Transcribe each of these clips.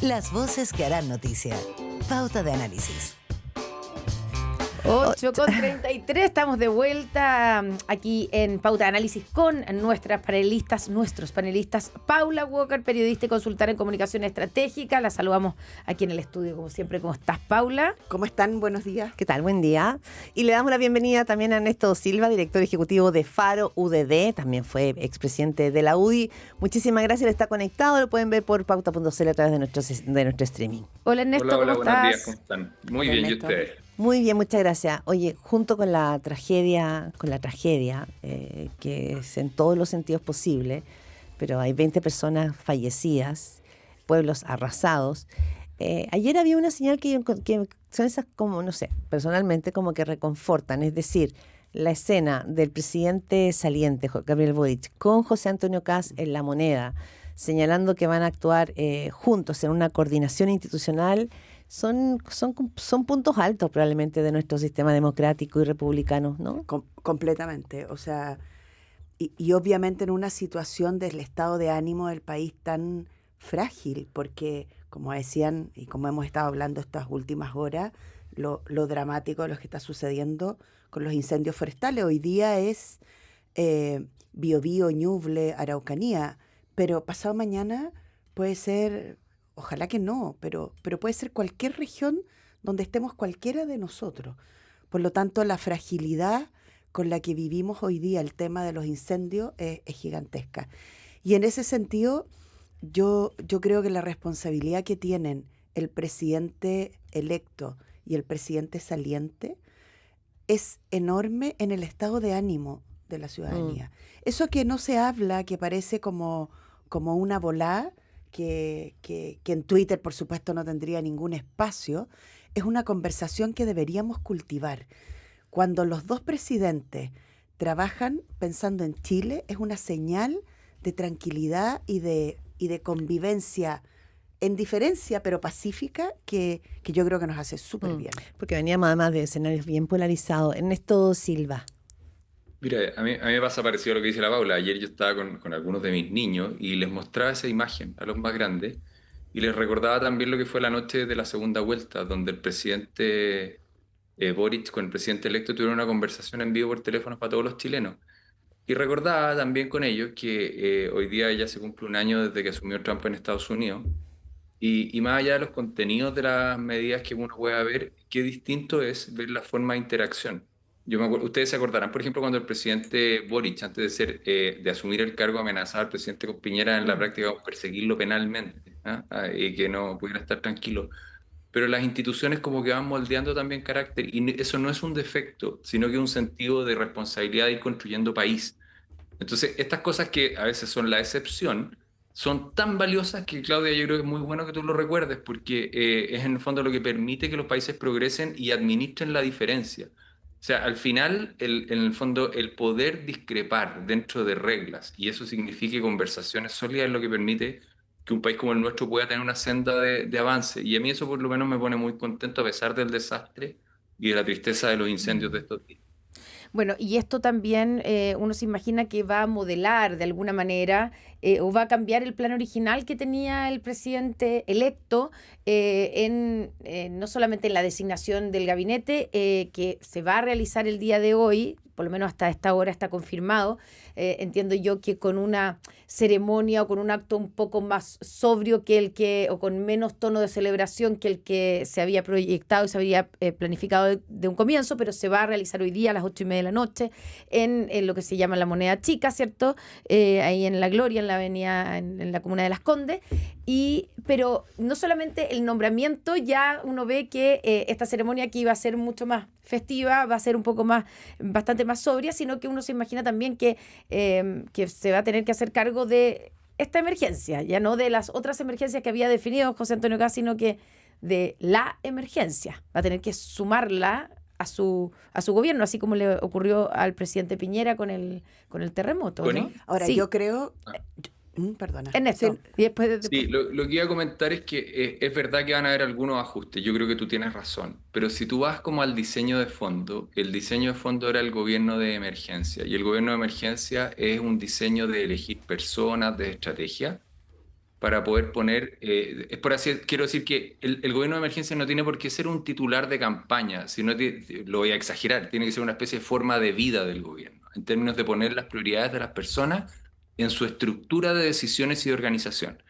Las voces que harán noticia. Pauta de análisis. 8:33, estamos de vuelta aquí en Pauta de Análisis con nuestros panelistas. Paula Walker, periodista y consultora en comunicación estratégica. La saludamos aquí en el estudio, como siempre. ¿Cómo estás, Paula? ¿Cómo están? Buenos días. ¿Qué tal? Buen día. Y le damos la bienvenida también a Ernesto Silva, director ejecutivo de Faro UDD. También fue expresidente de la UDI. Muchísimas gracias, él está conectado. Lo pueden ver por pauta.cl a través de nuestro streaming. Hola, Ernesto, hola, ¿cómo buenos estás? días, ¿cómo están? Muy bien, ¿y ustedes? Muy bien, muchas gracias. Oye, junto con la tragedia, que es en todos los sentidos posibles, pero hay 20 personas fallecidas, pueblos arrasados. Ayer había una señal que son esas como, no sé, personalmente como que reconfortan, es decir, la escena del presidente saliente, Gabriel Boric, con José Antonio Kast en La Moneda, señalando que van a actuar juntos en una coordinación institucional. Son puntos altos probablemente de nuestro sistema democrático y republicano, ¿no? Completamente. O sea, y obviamente en una situación del estado de ánimo del país tan frágil, porque como decían y como hemos estado hablando estas últimas horas, lo dramático de lo que está sucediendo con los incendios forestales. Hoy día es Biobío, Ñuble, Araucanía, pero pasado mañana puede ser... Ojalá que no, pero puede ser cualquier región donde estemos cualquiera de nosotros. Por lo tanto, la fragilidad con la que vivimos hoy día el tema de los incendios es gigantesca. Y en ese sentido, yo creo que la responsabilidad que tienen el presidente electo y el presidente saliente es enorme en el estado de ánimo de la ciudadanía. Eso que no se habla, que parece como una volada, que en Twitter, por supuesto, no tendría ningún espacio, es una conversación que deberíamos cultivar. Cuando los dos presidentes trabajan pensando en Chile, es una señal de tranquilidad y de convivencia en diferencia, pero pacífica, que yo creo que nos hace súper bien. Porque veníamos además de escenarios bien polarizados. Ernesto Silva. Mira, a mí me pasa parecido a lo que dice la Paula. Ayer yo estaba con algunos de mis niños y les mostraba esa imagen a los más grandes y les recordaba también lo que fue la noche de la segunda vuelta, donde el presidente Boric con el presidente electo tuvieron una conversación en vivo por teléfono para todos los chilenos. Y recordaba también con ellos que hoy día ya se cumple un año desde que asumió Trump en Estados Unidos. Y más allá de los contenidos de las medidas que uno pueda ver, qué distinto es ver la forma de interacción. Yo me acuerdo, ustedes se acordarán, por ejemplo, cuando el presidente Boric, antes de asumir el cargo, amenazaba al presidente con Piñera en la práctica con perseguirlo penalmente, y que no pudiera estar tranquilo. Pero las instituciones como que van moldeando también carácter, y eso no es un defecto, sino que es un sentido de responsabilidad de ir construyendo país. Entonces, estas cosas que a veces son la excepción, son tan valiosas que, Claudia, yo creo que es muy bueno que tú lo recuerdes, porque es en el fondo lo que permite que los países progresen y administren la diferencia. O sea, al final, en el fondo, el poder discrepar dentro de reglas, y eso significa conversaciones sólidas, es lo que permite que un país como el nuestro pueda tener una senda de avance. Y a mí eso por lo menos me pone muy contento a pesar del desastre y de la tristeza de los incendios de estos días. Bueno, y esto también uno se imagina que va a modelar de alguna manera o va a cambiar el plan original que tenía el presidente electo no solamente en la designación del gabinete que se va a realizar el día de hoy, por lo menos hasta esta hora está confirmado. Entiendo yo que con una ceremonia o con un acto un poco más sobrio o con menos tono de celebración que el que se había proyectado y se había planificado de un comienzo, pero se va a realizar hoy día a las 8:30 de la noche en lo que se llama la Moneda Chica, ¿cierto? Ahí en La Gloria, en la avenida, en la comuna de Las Condes. Pero no solamente el nombramiento, ya uno ve que esta ceremonia que iba a ser mucho más festiva, va a ser bastante más sobria, sino que uno se imagina también que se va a tener que hacer cargo de esta emergencia, ya no de las otras emergencias que había definido José Antonio Kast, sino que de la emergencia. Va a tener que sumarla a su gobierno, así como le ocurrió al presidente Piñera con el terremoto, ¿no? Ahora, sí. Yo creo... Perdona. Ernesto, Sí. y después... Sí, lo que iba a comentar es que es verdad que van a haber algunos ajustes, yo creo que tú tienes razón, pero si tú vas como al diseño de fondo, el diseño de fondo era el gobierno de emergencia, y el gobierno de emergencia es un diseño de elegir personas, de estrategia, para poder poner, es por así, quiero decir que el gobierno de emergencia no tiene por qué ser un titular de campaña, sino lo voy a exagerar, tiene que ser una especie de forma de vida del gobierno, en términos de poner las prioridades de las personas en su estructura de decisiones y de organización.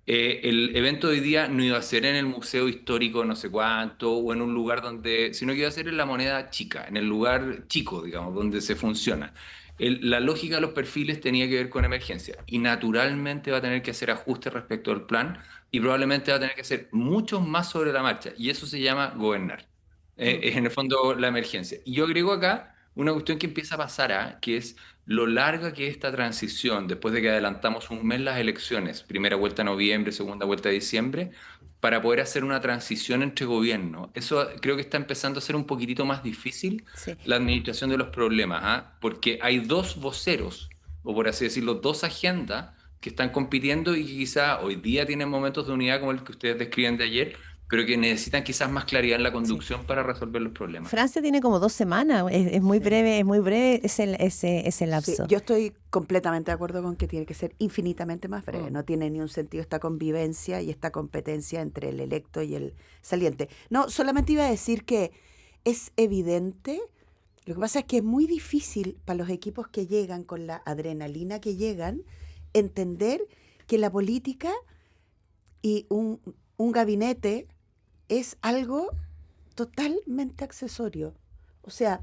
El evento de hoy día no iba a ser en el Museo Histórico no sé cuánto, o en un lugar donde, sino que iba a ser en la Moneda Chica, en el lugar chico, digamos, donde se funciona. La lógica de los perfiles tenía que ver con emergencia y naturalmente va a tener que hacer ajustes respecto al plan y probablemente va a tener que hacer muchos más sobre la marcha y eso se llama gobernar. Es en el fondo la emergencia. Y yo agrego acá una cuestión que empieza a pasar, que es lo larga que es esta transición, después de que adelantamos un mes las elecciones, primera vuelta en noviembre, segunda vuelta de diciembre, para poder hacer una transición entre gobiernos. Eso creo que está empezando a ser un poquitito más difícil, Sí. la administración de los problemas, porque hay dos voceros, o por así decirlo, dos agendas que están compitiendo y que quizá hoy día tienen momentos de unidad como el que ustedes describen de ayer, pero que necesitan quizás más claridad en la conducción para resolver los problemas. Francia tiene como 2 semanas, es muy breve ese Sí, lapso. yo estoy completamente de acuerdo con que tiene que ser infinitamente más breve. No tiene ni un sentido esta convivencia y esta competencia entre el electo y el saliente. No, solamente iba a decir que es evidente, lo que pasa es que es muy difícil para los equipos que llegan con la adrenalina que llegan, entender que la política y un gabinete es algo totalmente accesorio. O sea,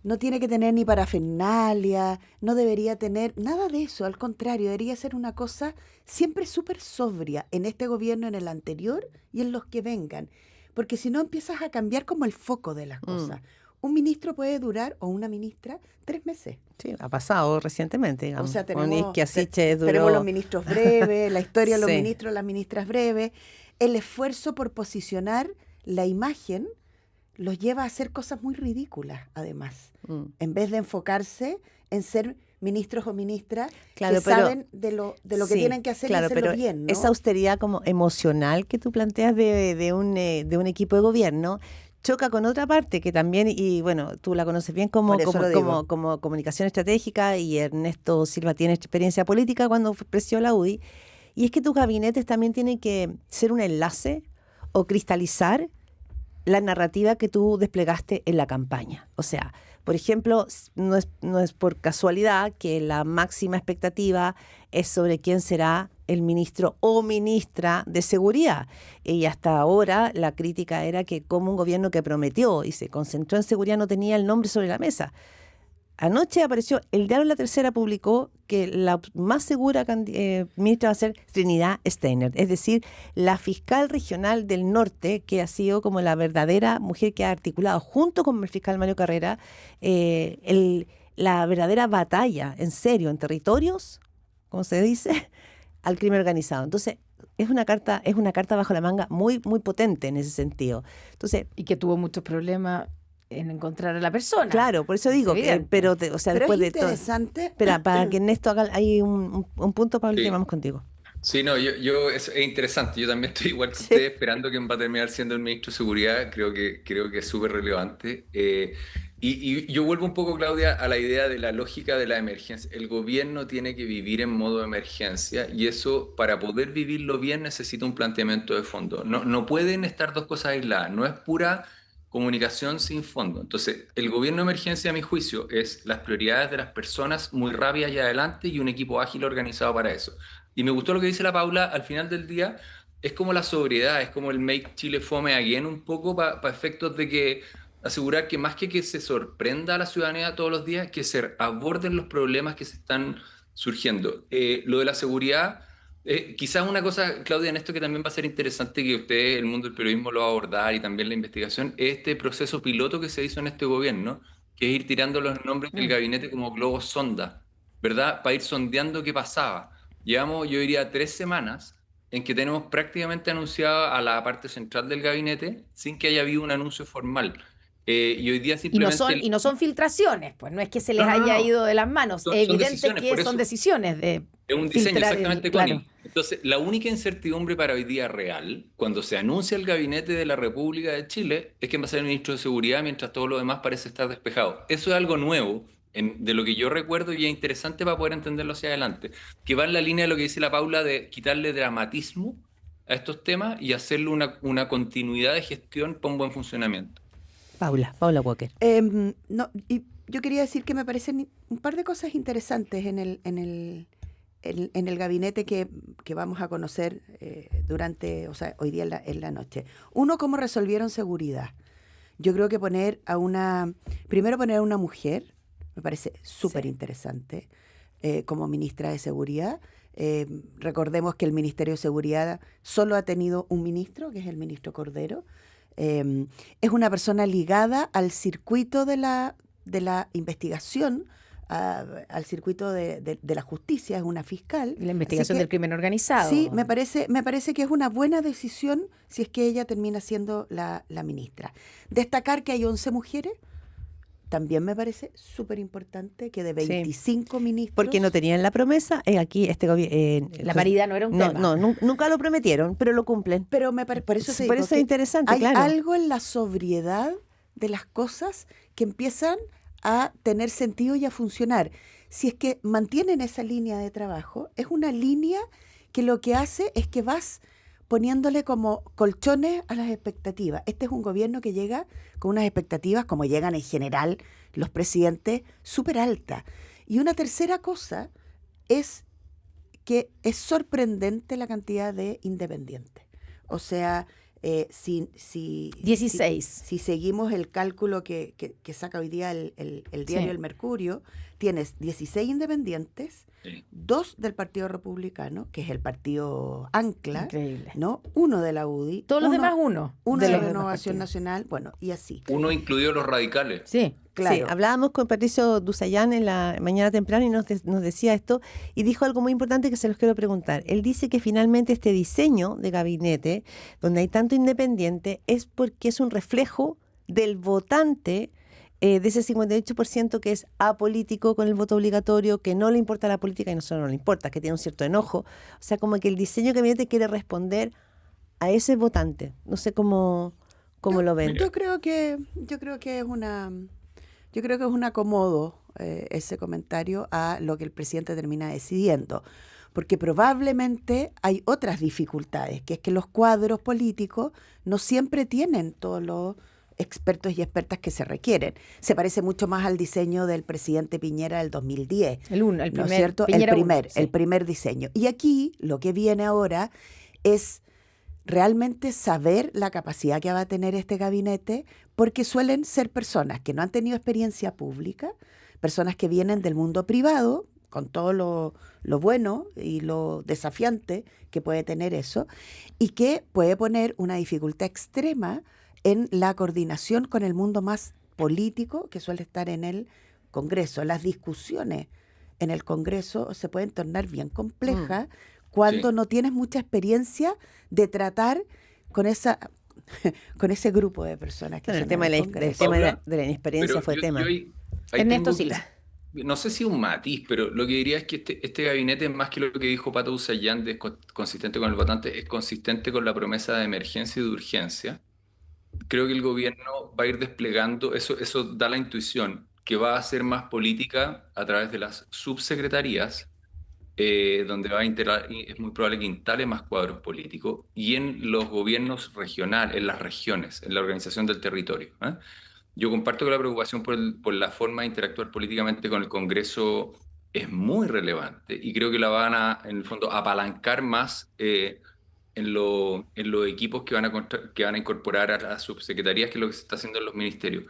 no tiene que tener ni parafernalia, no debería tener nada de eso, al contrario, debería ser una cosa siempre súper sobria en este gobierno, en el anterior y en los que vengan, porque si no empiezas a cambiar como el foco de las cosas. Un ministro puede durar, o una ministra, 3 meses. Sí, ha pasado recientemente, O digamos. sea, Con tenemos, Isquia Siche tenemos los duró. ministros breves, la historia de los Sí. ministros, las ministras breves. El esfuerzo por posicionar la imagen los lleva a hacer cosas muy ridículas, además, en vez de enfocarse en ser ministros o ministras Claro, que pero- saben de lo que Sí, tienen que hacer claro, y hacerlo pero bien, ¿no? esa austeridad como emocional que tú planteas de un equipo de gobierno choca con otra parte que también, y bueno, tú la conoces bien Por eso lo digo. como comunicación estratégica, y Ernesto Silva tiene experiencia política cuando presidió la UDI, y es que tus gabinetes también tienen que ser un enlace o cristalizar la narrativa que tú desplegaste en la campaña. O sea, por ejemplo, no es por casualidad que la máxima expectativa es sobre quién será el ministro o ministra de Seguridad. Y hasta ahora la crítica era que como un gobierno que prometió y se concentró en seguridad no tenía el nombre sobre la mesa. Anoche apareció, el diario La Tercera publicó que la más segura ministra va a ser Trinidad Steiner, es decir, la fiscal regional del norte, que ha sido como la verdadera mujer que ha articulado, junto con el fiscal Mario Carrera, la verdadera batalla, en serio, en territorios, como se dice, al crimen organizado. Entonces, es una carta bajo la manga muy, muy potente en ese sentido. Entonces, Y que tuvo muchos problemas en encontrar a la persona. claro, por eso digo, Evidente. pero o sea, Pero después es de todo. interesante. Espera, para que Ernesto haga, hay un punto, Pablo, Sí. que vamos contigo. Sí, no, es interesante. Yo también estoy igual que Sí. ustedes, esperando quién va a terminar siendo el ministro de Seguridad. Creo que es súper relevante. Y yo vuelvo un poco, Claudia, a la idea de la lógica de la emergencia. El gobierno tiene que vivir en modo de emergencia y eso, para poder vivirlo bien, necesita un planteamiento de fondo. No pueden estar dos cosas aisladas. No es pura comunicación sin fondo. Entonces, el gobierno de emergencia, a mi juicio, es las prioridades de las personas muy rápidas y adelante y un equipo ágil organizado para eso. Y me gustó lo que dice la Paula, al final del día, es como la sobriedad, es como el Make Chile Fome Again, un poco para efectos de que asegurar que más que se sorprenda a la ciudadanía todos los días, que se aborden los problemas que se están surgiendo. Lo de la seguridad, quizás una cosa, Claudia, en esto que también va a ser interesante que usted, el mundo del periodismo, lo va a abordar y también la investigación, es este proceso piloto que se hizo en este gobierno, que es ir tirando los nombres del gabinete como globos sonda, ¿verdad? Para ir sondeando qué pasaba. Llevamos, yo diría, 3 semanas en que tenemos prácticamente anunciada a la parte central del gabinete sin que haya habido un anuncio formal. Y hoy día simplemente... Y no son filtraciones, pues no es que se les No, no, haya no. ido de las manos. Son Es evidente decisiones, que por son eso. decisiones de Es un diseño, filtrar exactamente, claro. Connie. Entonces, la única incertidumbre para hoy día real, cuando se anuncia el gabinete de la República de Chile, es que va a ser el ministro de Seguridad mientras todo lo demás parece estar despejado. Eso es algo nuevo de lo que yo recuerdo, y es interesante para poder entenderlo hacia adelante, que va en la línea de lo que dice la Paula de quitarle dramatismo a estos temas y hacerle una continuidad de gestión para un buen funcionamiento. Paula Walker. No, y yo quería decir que me parecen un par de cosas interesantes en el gabinete que vamos a conocer hoy día en la noche. Uno, cómo resolvieron seguridad. Yo creo que primero poner a una mujer, me parece súper interesante, como ministra de Seguridad. Recordemos que el Ministerio de Seguridad solo ha tenido un ministro, que es el ministro Cordero. Es una persona ligada al circuito de la investigación, al circuito de la justicia, es una fiscal. La investigación del crimen organizado. Sí, me parece que es una buena decisión si es que ella termina siendo la ministra. Destacar que hay 11 mujeres, también me parece súper importante, que de 25 ministros... Porque no tenían la promesa, aquí la paridad no era un tema. No, nunca lo prometieron, pero lo cumplen. Pero por eso te digo Por eso es interesante, hay claro. algo en la sobriedad de las cosas que empiezan a tener sentido y a funcionar. Si es que mantienen esa línea de trabajo, es una línea que lo que hace es que vas poniéndole como colchones a las expectativas. Este es un gobierno que llega con unas expectativas, como llegan en general los presidentes, súper altas. Y una tercera cosa es que es sorprendente la cantidad de independientes. O sea, si 16. Si seguimos el cálculo que saca hoy día el diario El Mercurio, tienes 16 independientes, 2 del Partido Republicano, que es el partido ancla, Increíble. ¿no? 1 de la UDI. Todos los demás uno. De la Renovación Nacional, bueno, y así. Uno incluido los radicales. Sí. Claro. Sí, hablábamos con Patricio Dusayán en la mañana temprano y nos decía esto y dijo algo muy importante que se los quiero preguntar. Él dice que finalmente este diseño de gabinete, donde hay tanto independiente, es porque es un reflejo del votante, de ese 58% que es apolítico con el voto obligatorio, que no le importa la política y no solo no le importa, que tiene un cierto enojo. O sea, como que el diseño de gabinete quiere responder a ese votante. No sé cómo lo ven. Yo creo que es un acomodo ese comentario a lo que el presidente termina decidiendo, porque probablemente hay otras dificultades, que es que los cuadros políticos no siempre tienen todos los expertos y expertas que se requieren. Se parece mucho más al diseño del presidente Piñera del 2010. El primer, ¿no es cierto? El primer diseño. Y aquí lo que viene ahora es realmente saber la capacidad que va a tener este gabinete, porque suelen ser personas que no han tenido experiencia pública, personas que vienen del mundo privado, con todo lo bueno y lo desafiante que puede tener eso, y que puede poner una dificultad extrema en la coordinación con el mundo más político que suele estar en el Congreso. Las discusiones en el Congreso se pueden tornar bien complejas cuando no tienes mucha experiencia de tratar con ese grupo de personas que Bueno, son en el Congreso. tema de la inexperiencia fue tema. Ahí Ernesto tengo Silva. no sé si un matiz, pero lo que diría es que este gabinete, más que lo que dijo Pato Usayán, de consistente con el votante, es consistente con la promesa de emergencia y de urgencia. Creo que el gobierno va a ir desplegando, eso da la intuición, que va a hacer más política a través de las subsecretarías, donde va a integrar, y es muy probable que instale más cuadros políticos, y en los gobiernos regionales, en las regiones, en la organización del territorio. Yo comparto que la preocupación por la forma de interactuar políticamente con el Congreso es muy relevante, y creo que la van a, en el fondo, apalancar más en los equipos que van a incorporar a las subsecretarías, que es lo que se está haciendo en los ministerios.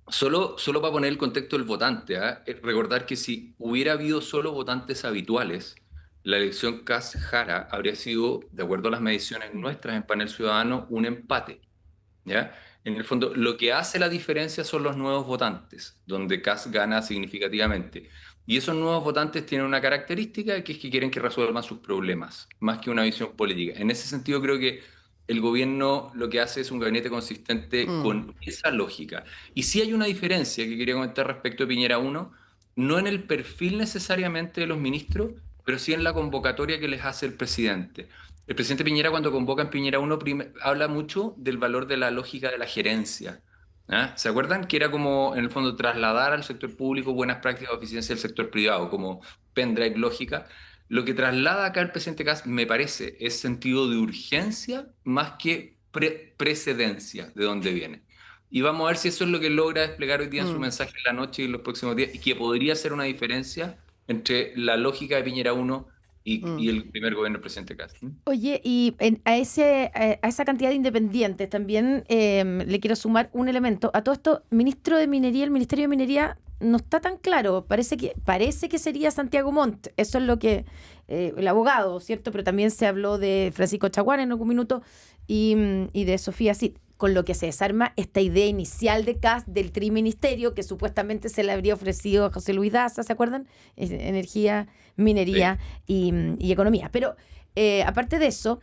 Solo para poner el contexto del votante, recordar que si hubiera habido solo votantes habituales, la elección Kast-Jara habría sido, de acuerdo a las mediciones nuestras en Panel Ciudadano, un empate, ¿ya? En el fondo, lo que hace la diferencia son los nuevos votantes, donde Kast gana significativamente. Y esos nuevos votantes tienen una característica, que es que quieren que resuelvan sus problemas, más que una visión política. En ese sentido, creo que el gobierno lo que hace es un gabinete consistente con esa lógica. Y sí hay una diferencia que quería comentar respecto de Piñera 1, no en el perfil necesariamente de los ministros, pero sí en la convocatoria que les hace el presidente. El presidente Piñera, cuando convoca en Piñera 1, habla mucho del valor de la lógica de la gerencia. ¿Ah? ¿Se acuerdan que era como, en el fondo, trasladar al sector público buenas prácticas de eficiencia del sector privado, como pendrive lógica? Lo que traslada acá el presidente Kast, me parece, es sentido de urgencia más que precedencia de dónde viene. Y vamos a ver si eso es lo que logra desplegar hoy día en su Mm, mensaje en la noche y en los próximos días, y que podría ser una diferencia entre la lógica de Piñera 1 y mm. el primer gobierno del presidente Kast. ¿Mm? Oye, y a esa cantidad de independientes también le quiero sumar un elemento. A todo esto, ministro de Minería, el Ministerio de Minería no está tan claro. Parece que sería Santiago Montt. Eso es lo que el abogado, ¿cierto? Pero también se habló de Francisco Chaguán en algún minuto y de Sofía Cid. Con lo que se desarma esta idea inicial de Kast del triministerio que supuestamente se le habría ofrecido a José Luis Daza, ¿se acuerdan? Energía, minería y economía. Pero aparte de eso,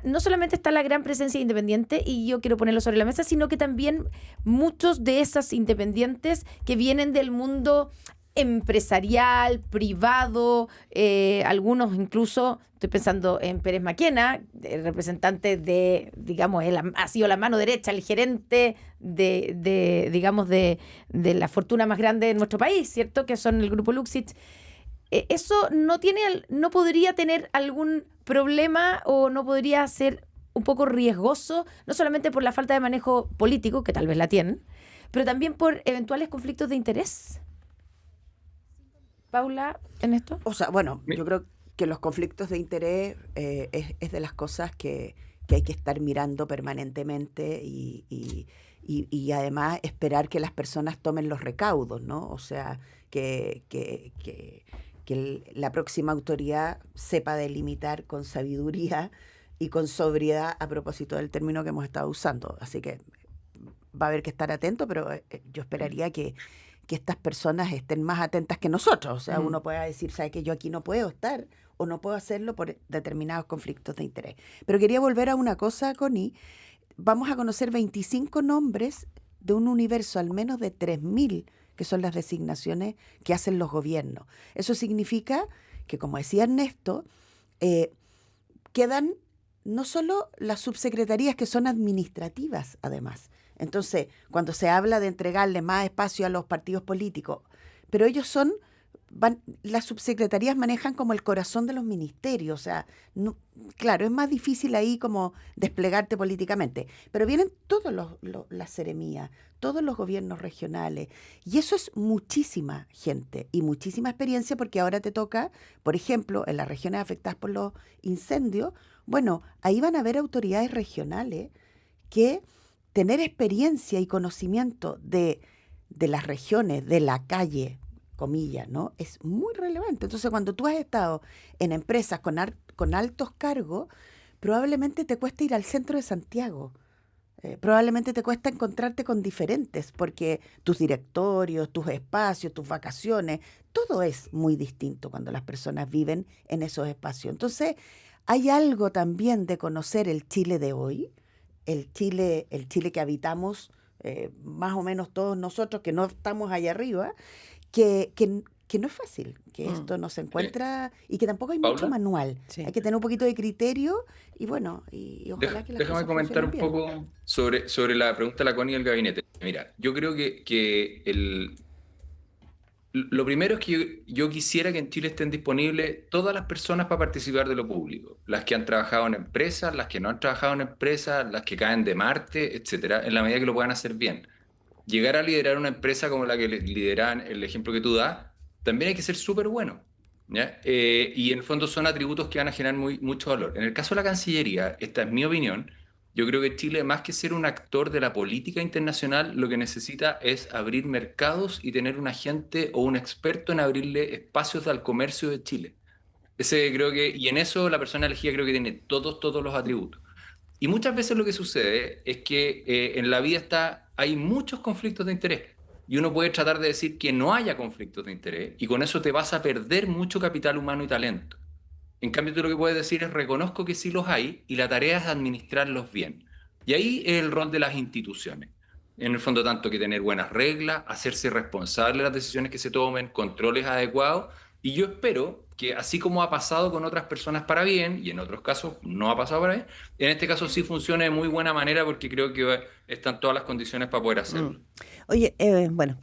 no solamente está la gran presencia independiente, y yo quiero ponerlo sobre la mesa, sino que también muchos de esas independientes que vienen del mundo empresarial, privado, algunos incluso, estoy pensando en Pérez Maquena, representante de, digamos, él ha sido la mano derecha, el gerente digamos, de la fortuna más grande de nuestro país, ¿cierto? Que son el Grupo Luxich. ¿Eso no podría tener algún problema o no podría ser un poco riesgoso, no solamente por la falta de manejo político, que tal vez la tienen, pero también por eventuales conflictos de interés? Paula, en esto. O sea, bueno, Mi- yo creo que los conflictos de interés es de las cosas que hay que estar mirando permanentemente y además esperar que las personas tomen los recaudos, ¿no? O sea, que la próxima autoridad sepa delimitar con sabiduría y con sobriedad a propósito del término que hemos estado usando. Así que va a haber que estar atento, pero yo esperaría que estas personas estén más atentas que nosotros. O sea, Mm. uno pueda decir, ¿sabe que yo aquí no puedo estar o no puedo hacerlo por determinados conflictos de interés? Pero quería volver a una cosa, Connie. Vamos a conocer 25 nombres de un universo al menos de 3.000, que son las designaciones que hacen los gobiernos. Eso significa que, como decía Ernesto, eh, quedan no solo las subsecretarías que son administrativas, además. Entonces, cuando se habla de entregarle más espacio a los partidos políticos, pero ellos las subsecretarías manejan como el corazón de los ministerios, o sea, claro, es más difícil ahí como desplegarte políticamente, pero vienen todas las seremías, todos los gobiernos regionales, y eso es muchísima gente y muchísima experiencia porque ahora te toca, por ejemplo, en las regiones afectadas por los incendios, bueno, ahí van a haber autoridades regionales que tener experiencia y conocimiento de las regiones, de la calle, comillas, ¿no? Es muy relevante. Entonces, cuando tú has estado en empresas con altos cargos, probablemente te cuesta ir al centro de Santiago. Probablemente te cuesta encontrarte con diferentes, porque tus directorios, tus espacios, tus vacaciones, todo es muy distinto cuando las personas viven en esos espacios. Entonces, hay algo también de conocer el Chile de hoy, el Chile que habitamos más o menos todos nosotros, que no estamos allá arriba, que no es fácil, que Mm, esto no se Sí. encuentra y que tampoco hay mucho ¿Paula? manual. sí. Hay que tener un poquito de criterio y bueno, y ojalá que las Déjame cosas comentar funcionen un bien. poco sobre la pregunta de la Connie y el gabinete. Mira, yo creo que lo primero es que yo quisiera que en Chile estén disponibles todas las personas para participar de lo público. Las que han trabajado en empresas, las que no han trabajado en empresas, las que caen de Marte, etcétera, en la medida que lo puedan hacer bien. Llegar a liderar una empresa como la que lideran el ejemplo que tú das, también hay que ser súper bueno. ¿Ya? Y en el fondo son atributos que van a generar mucho valor. En el caso de la Cancillería, esta es mi opinión, yo creo que Chile, más que ser un actor de la política internacional, lo que necesita es abrir mercados y tener un agente o un experto en abrirle espacios al comercio de Chile. Ese creo que, y en eso la persona elegida creo que tiene todos los atributos. Y muchas veces lo que sucede es que en la vida hay muchos conflictos de interés. Y uno puede tratar de decir que no haya conflictos de interés y con eso te vas a perder mucho capital humano y talento. En cambio, tú lo que puedes decir es reconozco que sí los hay y la tarea es administrarlos bien. Y ahí es el rol de las instituciones. En el fondo, tanto que tener buenas reglas, hacerse responsable de las decisiones que se tomen, controles adecuados. Y yo espero que así como ha pasado con otras personas para bien, y en otros casos no ha pasado para bien, en este caso sí funciona de muy buena manera porque creo que están todas las condiciones para poder hacerlo. Oye, bueno,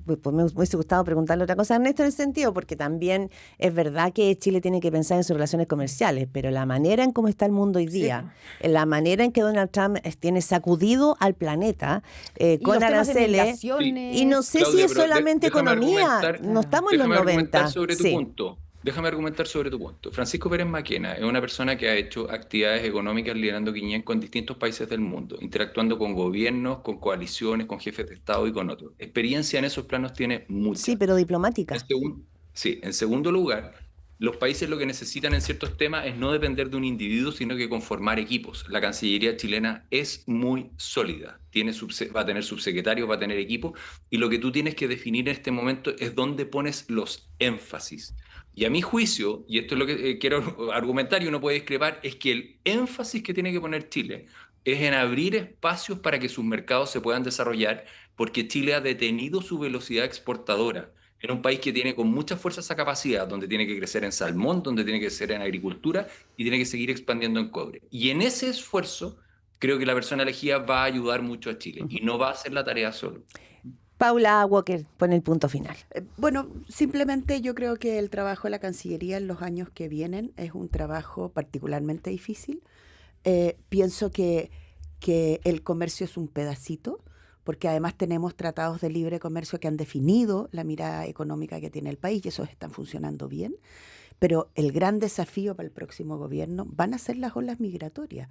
pues me hubiese gustado preguntarle otra cosa a Ernesto en ese sentido, porque también es verdad que Chile tiene que pensar en sus relaciones comerciales, pero la manera en cómo está el mundo hoy día, la manera en que Donald Trump tiene sacudido al planeta con los temas de aranceles, migraciones. y no sé Claudia, si es pero solamente déjame economía, argumentar- no estamos en los Déjame 90. argumentar sobre tu Sí. punto. Déjame argumentar sobre tu punto. Francisco Pérez Maquena es una persona que ha hecho actividades económicas liderando Guiñén con distintos países del mundo, interactuando con gobiernos, con coaliciones, con jefes de Estado y con otros. Experiencia en esos planos tiene mucha. Sí, pero diplomática. En segundo lugar, los países lo que necesitan en ciertos temas es no depender de un individuo, sino que conformar equipos. La Cancillería chilena es muy sólida. Va a tener subsecretarios, va a tener equipos, y lo que tú tienes que definir en este momento es dónde pones los énfasis. Y a mi juicio, y esto es lo que quiero argumentar y uno puede discrepar, es que el énfasis que tiene que poner Chile es en abrir espacios para que sus mercados se puedan desarrollar, porque Chile ha detenido su velocidad exportadora. En un país que tiene con mucha fuerza esa capacidad, donde tiene que crecer en salmón, donde tiene que crecer en agricultura y tiene que seguir expandiendo en cobre. Y en ese esfuerzo, creo que la persona elegida va a ayudar mucho a Chile y no va a hacer la tarea solo. Paula Walker pone el punto final. Bueno, simplemente yo creo que el trabajo de la Cancillería en los años que vienen es un trabajo particularmente difícil. Pienso que el comercio es un pedacito, porque además tenemos tratados de libre comercio que han definido la mirada económica que tiene el país y esos están funcionando bien. Pero el gran desafío para el próximo gobierno van a ser las olas migratorias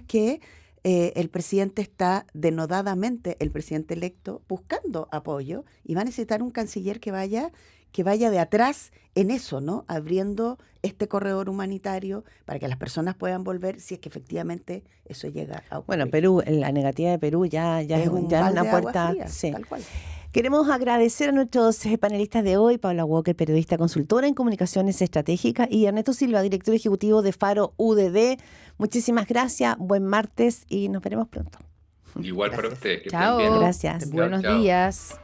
que el presidente está denodadamente, el presidente electo, buscando apoyo y va a necesitar un canciller que vaya de atrás en eso, ¿no? Abriendo este corredor humanitario para que las personas puedan volver si es que efectivamente eso llega a ocurrir. Bueno, Perú, la negativa de Perú ya es balde una de agua puerta. fría, Sí. tal cual. Queremos agradecer a nuestros panelistas de hoy, Paula Walker, periodista consultora en comunicaciones estratégicas, y Ernesto Silva, director ejecutivo de Faro UDD. Muchísimas gracias, buen martes y nos veremos pronto. Igual para ustedes. Que estén Chao. bien. Gracias. Buenos Chao. días.